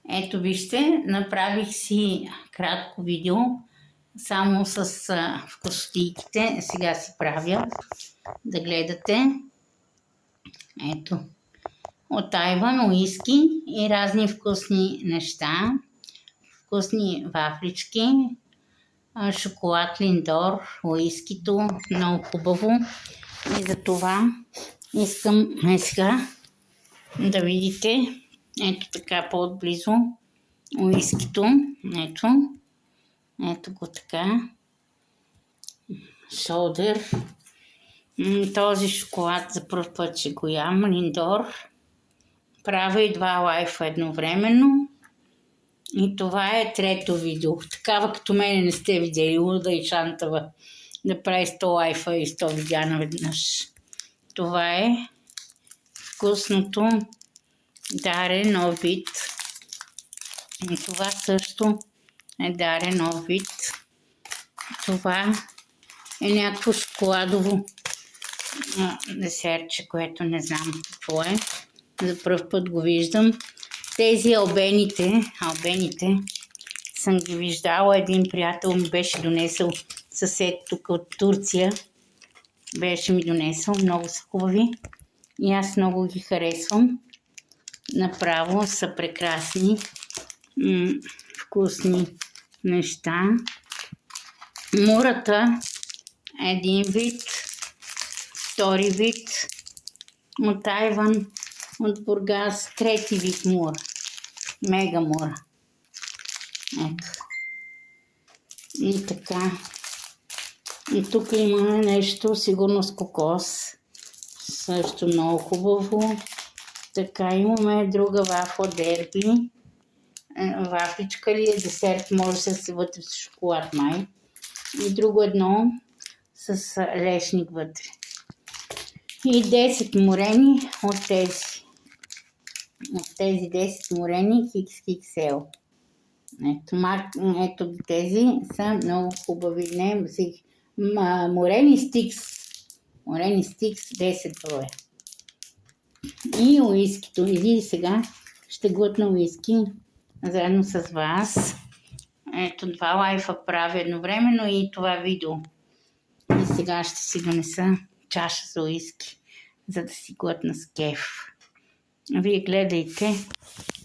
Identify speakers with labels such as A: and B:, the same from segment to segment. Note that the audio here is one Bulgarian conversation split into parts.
A: Ето вижте, направих си кратко видео само с вкусотийките. Сега си правя да гледате. Ето. От Тайван, уиски и разни вкусни неща. Вкусни вафлички, шоколад Линдор, уискито, много хубаво. И за това искам сега да видите, ето така по-отблизо, уискито, ето го така, шолдер. Този шоколад за първ път ще го ям, Линдор. Правя и 2 лайфа едновременно. И това е трето видео. Такава като мене не сте видели, луда и шантава да прави 100 лайфа и 100 видеа наведнъж. Това е вкусното даре нов вид. И това също е даре нов вид. Това е някакво шоколадово десертче, което не знам какво е. За пръв път го виждам. Тези албените съм ги виждала. Един приятел ми беше донесъл, съсед тук от Турция. Беше ми донесъл. Много са хубави. И аз много ги харесвам. Направо са прекрасни. Вкусни неща. Мурата е един вид. Втори вид. От Тайван. От Бургас, трети вид мура. Мега мура. Ето. И така. И тук имаме нещо, сигурно с кокос. Също много хубаво. Така, имаме друга вафла дерби. Вафличка ли е, десерт, може да се вътре с шоколад май. И друго едно с лешник вътре. И 10 морени от тези. От тези 10 морени XXL. Ето тези са много хубави. Морени стикс. Морени стикс 10 броя. И уискито. И сега ще глътна уиски заедно с вас. Ето 2 лайфа правя едновременно и това видео. И сега ще си донеса чаша за уиски, за да си глътна с кеф. Вие гледайте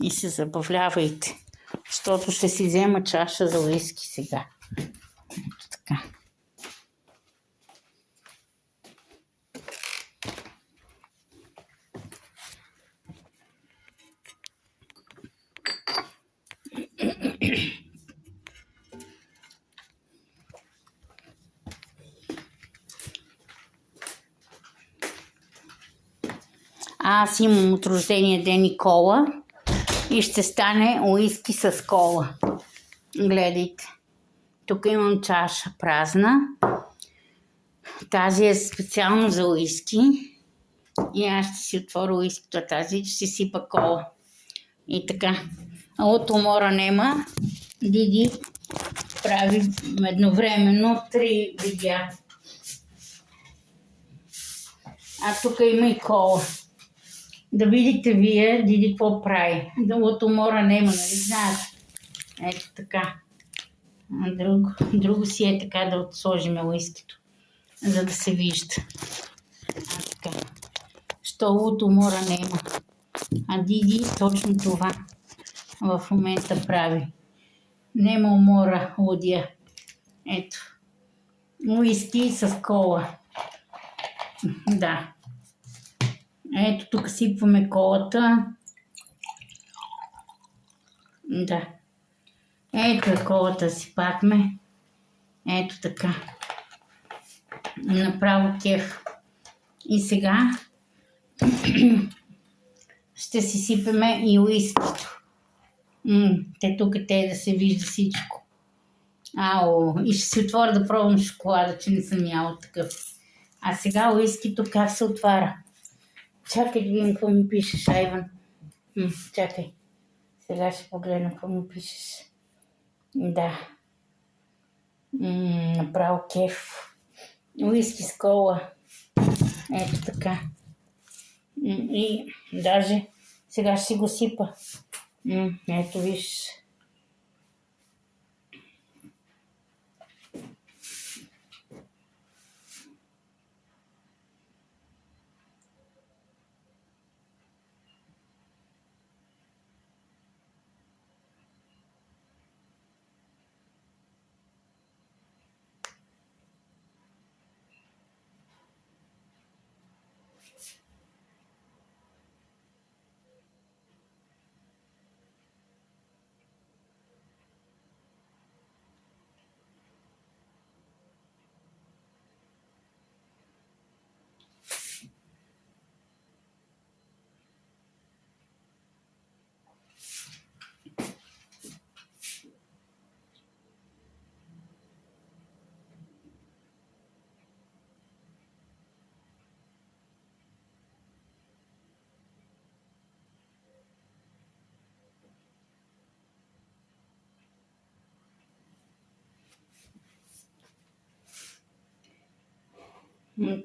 A: и се забавлявайте, защото ще си взема чаша за уиски сега. Ето така. Аз имам от рождения ден и кола и ще стане уиски с кола. Гледайте. Тук имам чаша празна. Тази е специално за уиски. И аз ще си отворя уискито, а тази ще си сипа кола. И така. От умора нема. Диди прави едновременно 3 видеа. А тук има и кола. Да видите вие, Диди, какво прави. От умора нема, нали знаете? Ето така. Друго си е така да сложим уискито, за да се вижда. Така. Що от умора нема. А Диди точно това в момента прави. Нема умора, лудия. Ето. Уиски с кола. Да. Ето тук сипваме колата. Да. Ето е колата, сипахме. Ето така. Направо кеф. И сега ще си сипеме и уискито. Те да се вижда всичко. И ще си отворя да пробвам шоколада, че не съм яла такъв. А сега уискито как се отваря? Чакай да видим какво ми пишеш, Айван. Чакай. Сега ще погледна какво ми пишеш. Да. Направо кеф. Уиски с кола. Ето така. И даже сега ще си го сипа. Ето виж.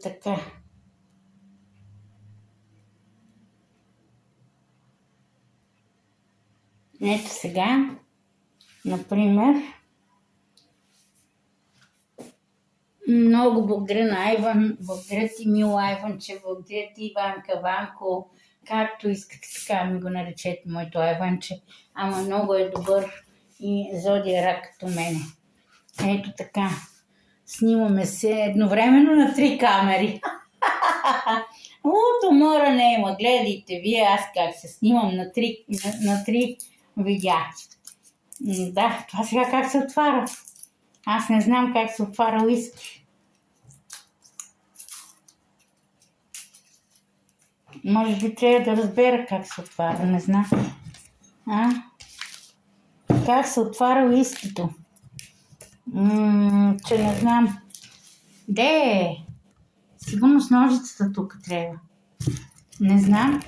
A: Така. Ето сега, например, много благодаря на Айван, благодаря ти, Мило Айванче, благодаря ти, Иванка, Ванко, както искате така ми го наречете, моето Айванче, ама много е добър и зодия рак като мене. Ето така, снимаме се едновременно на 3 камери. Умора не има, гледайте вие аз как се снимам на 3 видеа. Да, това сега как се отваря. Аз не знам как се отваря уиски. Може би трябва да разбера как се отваря, не знам. Как се отваря уискито? Че не знам. Де? Сигурно с ножицата тук трябва. Не знам.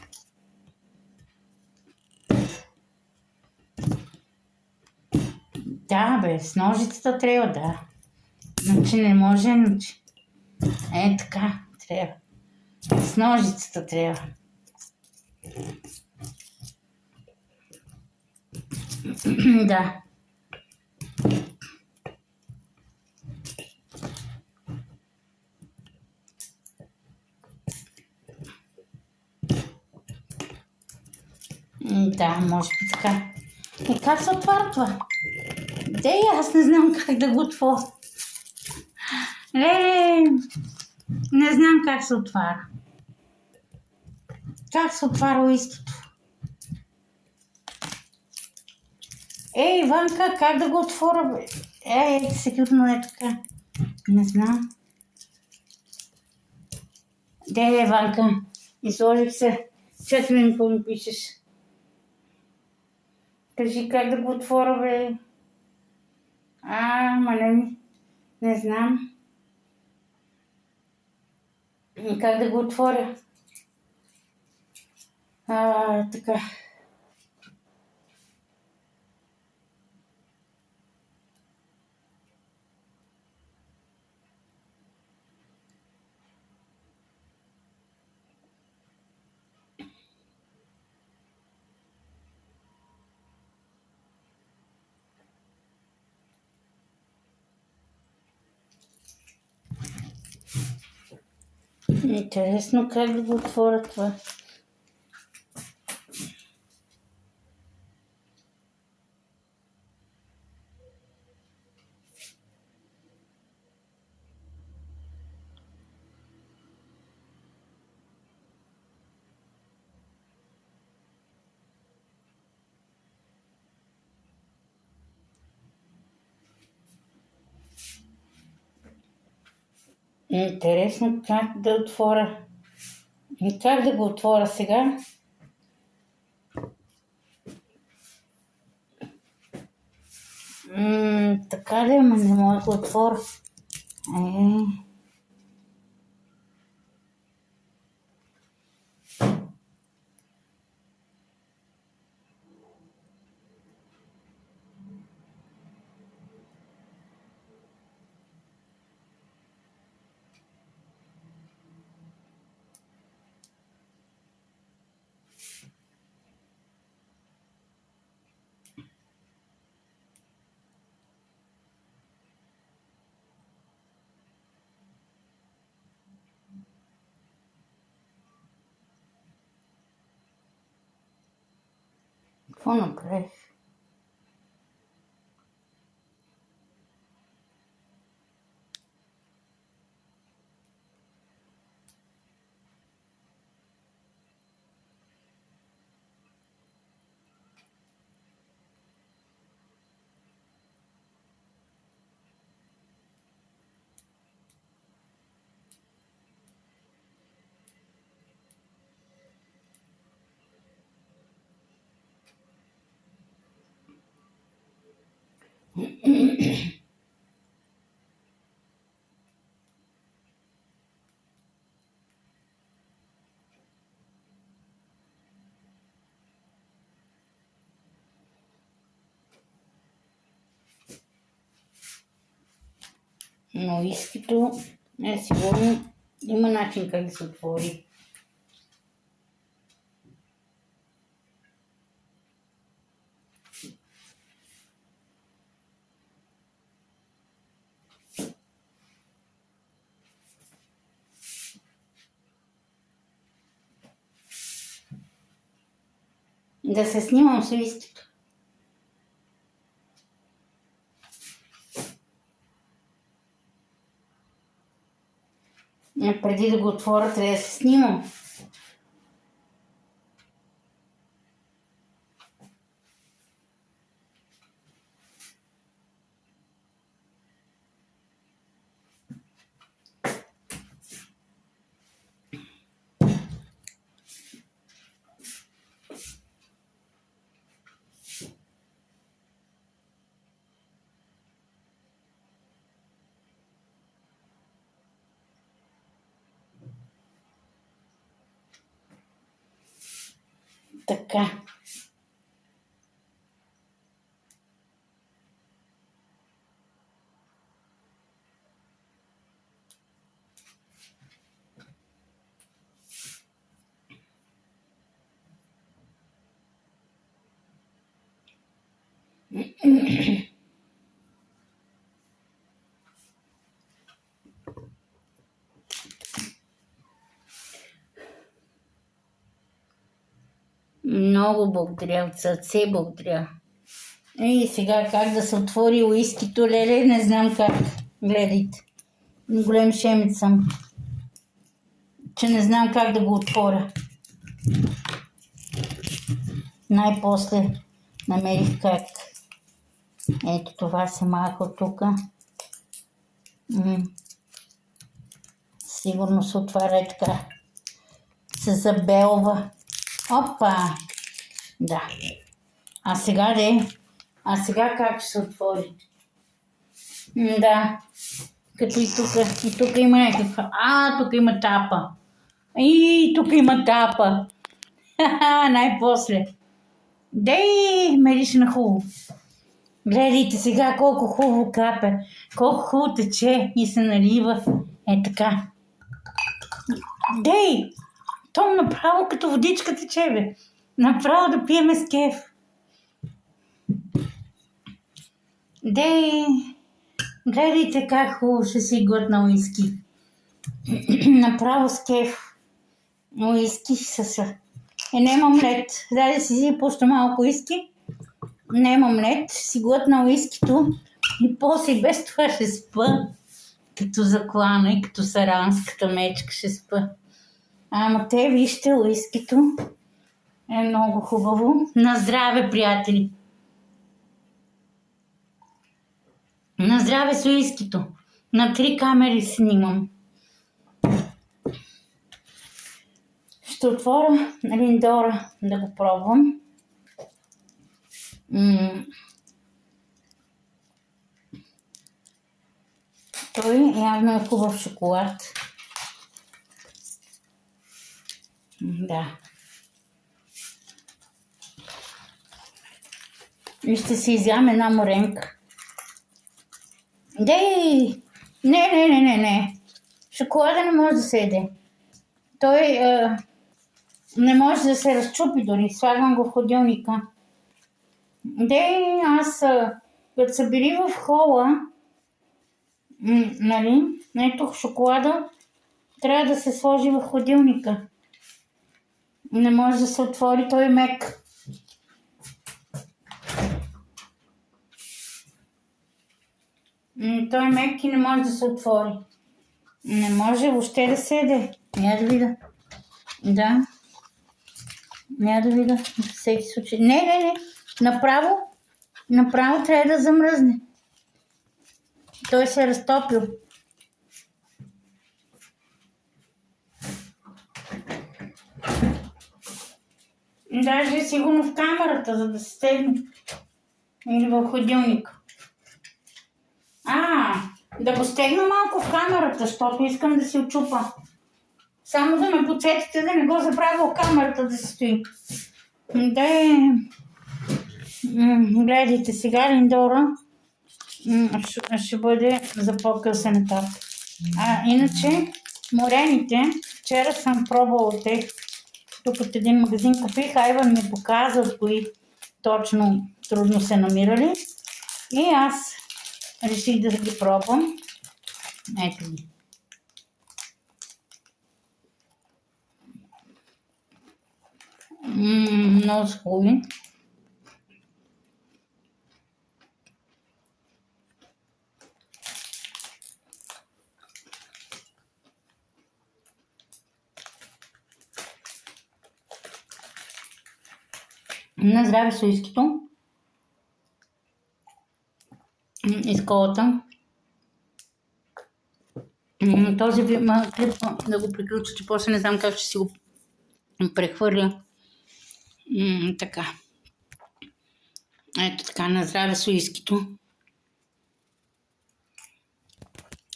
A: Да, бе, с ножицата трябва, да. Значи не може, значи. Така, трябва. С ножицата трябва. Да. Да, може би така. И как се отваря това? Дей, аз не знам как да го отворя. Не знам как се отваря. Как се отваря уискито? Иванка, как да го отворя, бе? Сигурно е така. Не знам. Иванка, изложих се. Чакай ми какво ми пишеш. Кажи как да го отворя, бе. Не знам. Как да го отворя? Така. Интересно как да го отворя това. Интересно как да отворя. Как да го отворя сега? Така ли, ама не мога да го отворя. Какво направих? Но уискито е сигурно има начин как да се отвори. Да се снимам с уискито. Преди да го отворя, трябва да се снимам. Така. Много благодаря, от сърце благодаря. И сега как да се отвори уискито, леле, не знам как. Гледайте. Голем шемец съм, че не знам как да го отворя. Най-после намерих как. Ето това се маха от тук. Сигурно се отваря и така. Се забелва. Опа! Да. А сега как ще се отвори? Да. Като и тук има някаква. Тук има тапа. Тук има тапа. Най-после. Дей, миришна хубаво. Гледайте сега колко хубаво капе. Колко хубаво тече и се налива. Така. Дей! То направо като водичка тече, бе. Направо да пиеме с кеф. Дей! Гледайте как хубаво ще си глътна уиски. Направо с кеф. Уиски с... нямам лед. Дай да си пуща малко уиски. Нямам лед. Си глътна уискито. И после без това ще спа. Като заклана и като саранската мечка ще спа. Ама те, вижте, уискито е много хубаво. На здраве, приятели! На здраве с уискито. На 3 камери снимам. Ще отворя Линдора да го пробвам. Той явно е хубав шоколад. Да. И ще си изям една моренка. Дей! Не. Шоколада не може да се яде. Той не може да се разчупи дори. Слагам го в хладилника. Дей, аз като са били в хола, нали, ето шоколада, трябва да се сложи в хладилника. Не може да се отвори, той е мек. Той е мек и не може да се отвори. Не може въобще да седе. Я да видя. Да. Я да видя. В всеки случай. Не. Направо трябва да замръзне. Той се е разтопил. Даже сигурно в камерата, за да се стегне. Или в ходилника. Да го стегна малко в камерата, защото искам да си очупа. Само да ме подсетите да не го забравя в камерата да се стои. Гледайте сега, Линдора ще бъде за по-късен етап. Иначе, морените, вчера съм пробвала тех. Тук от един магазин купих, Айван ми показа от кои точно трудно се намирали. И аз реших да ги пробвам. Ето ги. Много са хубави. На здраве суискито. Из колата. Този клип да го приключа, че после не знам как ще си го прехвърля. Така. Ето така, на здраве суискито.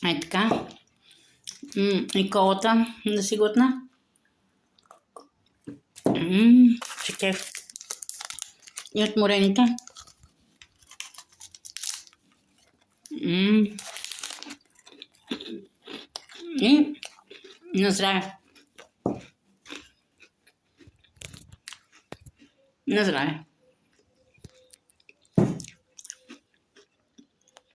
A: Ето така. И колата да си глътна. Чекев. И от морените. И на здраве. На здраве.